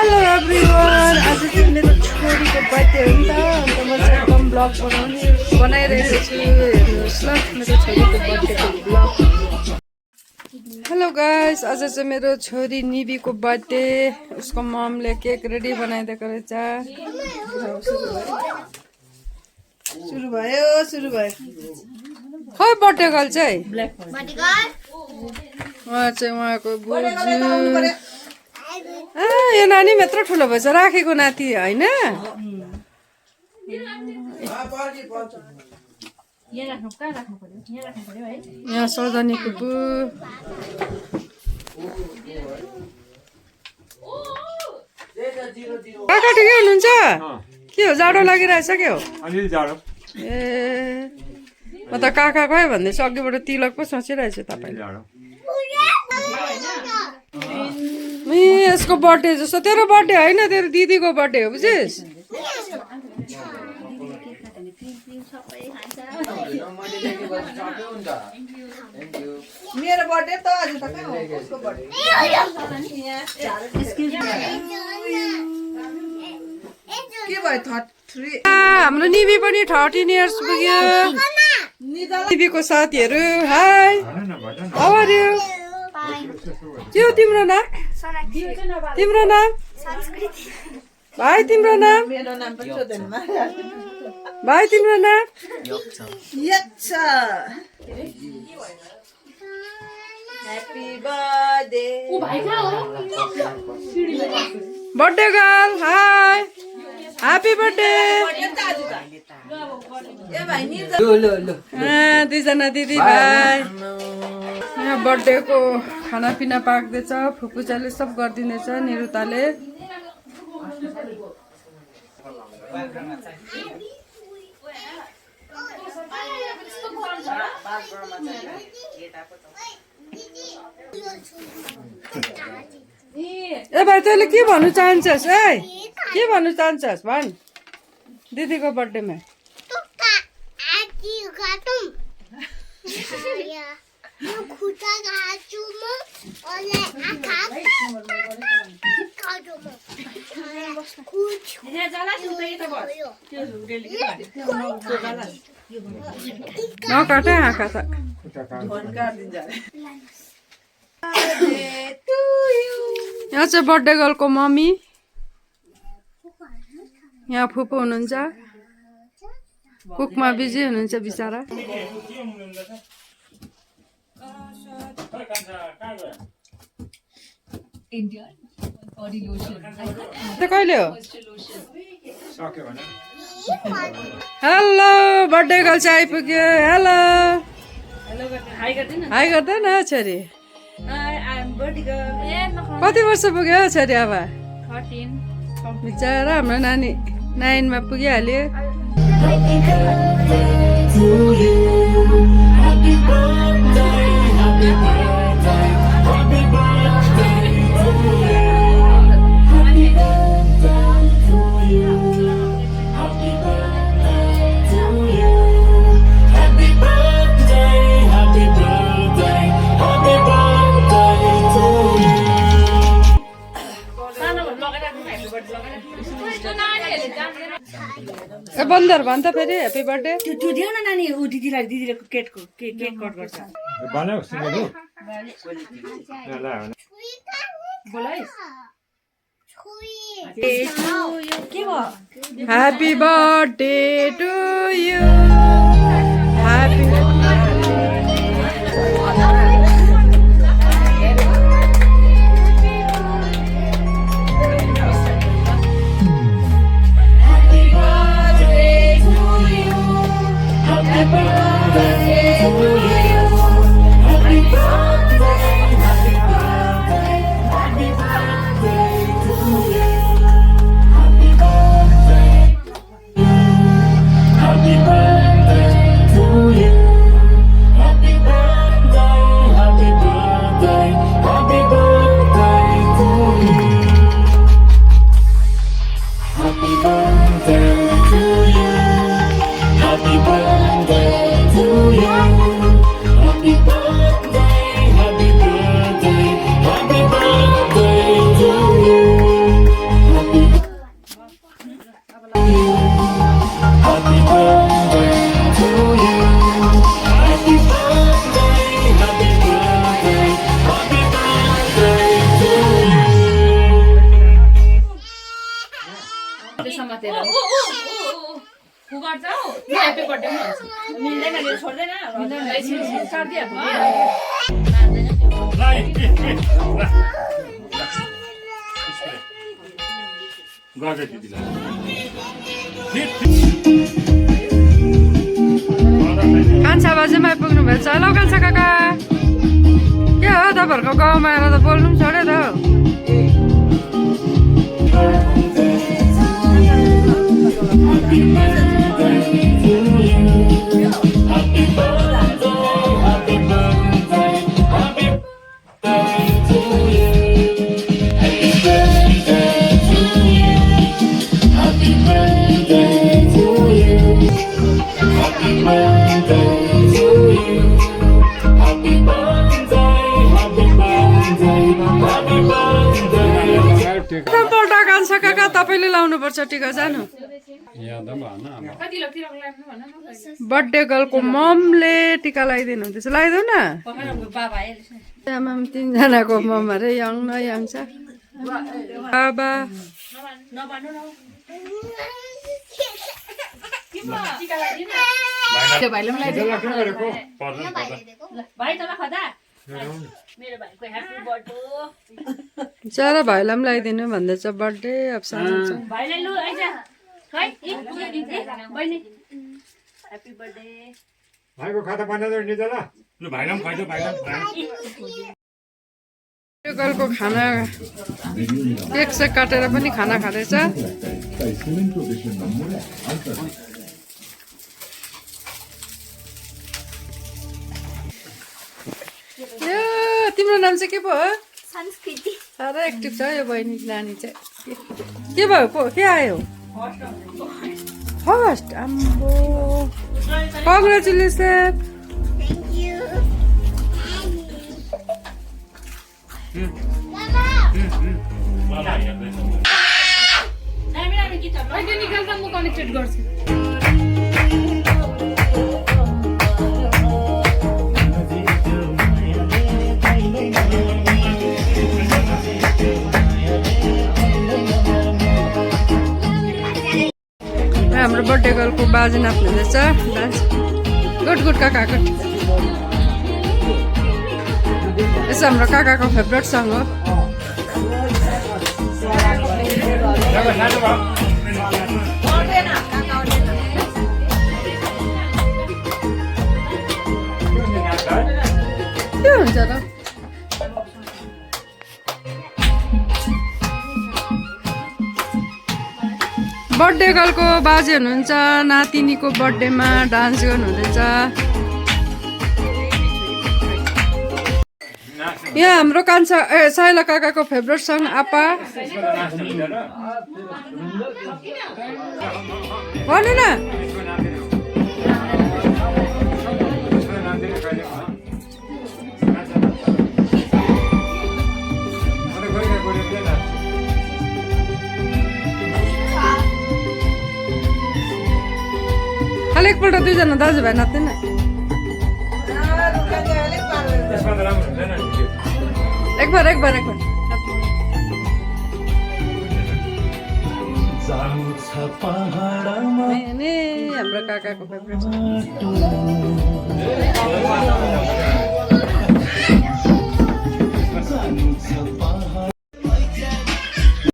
Hello everyone, आज चाहिँ मेरो छोरीको बर्थडे हो नि त, अन्त म चाहिँ एकदम ब्लग बनाइरहेको छु। हेर्नुहोस् ल मेरो छोरीको बर्थडेको ब्लग। हेलो गाइस, आज चाहिँ मेरो छोरी निबीको बर्थडे। उसको ममले केक रेडी बनाइदिएको रहेछ। सुरु भयो। खै बर्थडे गर्ल चाहिँ उहाँ चाहिँ उहाँको बोजू। यो नानी यत्रो ठुलो भएछ, राखेको नाति होइन। यहाँ सजनीको बु काका ठिकै हुनुहुन्छ? के हो, जाडो लागिरहेछ के हो? ए म त काका खै भन्दैछु, अघिबाट तिलक पो सोचिरहेछु तपाईँले। यसको बर्थडे जस्तो तेरो बर्थडे होइन, तेरो दिदीको बर्थडे हो, बुझिस्? मेरो बर्थडे त आज त कहाँ हो, उसको बर्थडे। के भयो 33? हाम्रो निबी पनि 13 इयर्स पुग्यो। निबीको साथीहरू हाई, हाउ आर यु? के हो तिम्रो नाम? तिम्रो नाम? भाइ तिम्रो नाम? भाइ तिम्रो नाम? Happy birthday birthday girl, high happy birthday. दुईजना दिदी भाइ। यहाँ बर्थडेको खानापिना पाक्दैछ। फुपूचाले सब गरिदिनेछ निरुताले। ए भाइ तैँले के भन्नु चाहन्छस्? के भन्नु चाहन्छस् भन् दिदीको बर्थडेमा? नकाट आँखा त। यहाँ चाहिँ बर्थडे गर्लको मम्मी, यहाँ फुपू हुनुहुन्छ, कुकमा बिजी हुनुहुन्छ बिचरा। कहिले हो? हेलो बर्थडे गर्ल चाहिँ आइपुग्यो। हेलो हाई गर्दैन छोरी? कति वर्ष पुग्यो छोरी अब? 13 बिचरा हाम्रो नानी 9 मा पुगिहाल्यो। ए बन्दर भन्छ फेरि ह्याप्पी बर्थडे। त्यो दियो न नानी, उ दिदीलाई, दिदीले केक कट गर्छ। Happy birthday to you. Happy birthday पनि भन्छ मिल्दैन नि छोड्दैन काटिदिएको कान्छा बाजेमा आइपुग्नु भएछ ल कान्छा काका के हो तपाईँहरूको गाउँमा आएर त बोल्नु पनि छोड्यो त कान्छा काका तपाईँले लाउनुपर्छ टिका जानु बर्थडे गर्लको ममले टिका लगाइदिनु हुँदैछ लगाइदेऊ न आमाम तिनजनाको मम अरे यङ न यङ छ बाबा चरा भाइलाई पनि लगाइदिनु भन्दैछ बर्थडे अब सानो छ गर्लको खाना केक सेक काटेर पनि खाना खाँदैछ तिम्रो नाम चाहिँ के पो हो संस्कृति साह्रै एक्टिभ छ यो बहिनी नानी चाहिँ के भयो पो के आयो फर्स्ट आम्बो कङ्ग्रेचुलेसन थ्याङ्क यू निकाल्दा म कनेक्टेड गर्छु हाम्रो बर्थडे गर्लको बाजे नाच्नु हुँदैछ डान्स गुड गुड काका गुड यसो हाम्रो काकाको फेभरेट सङ हो के हुन्छ र बर्थडे गर्लको बाजे हुनुहुन्छ नातिनीको बर्थडेमा डान्स गर्नुहुँदैछ यहाँ हाम्रो कान्छा साइला काकाको फेभरेट सङ आपा भन्नु न खालि एकपल्ट दुईजना दाजुभाइ नाच्दैन एक बार हाम्रो काकाको फेभरेट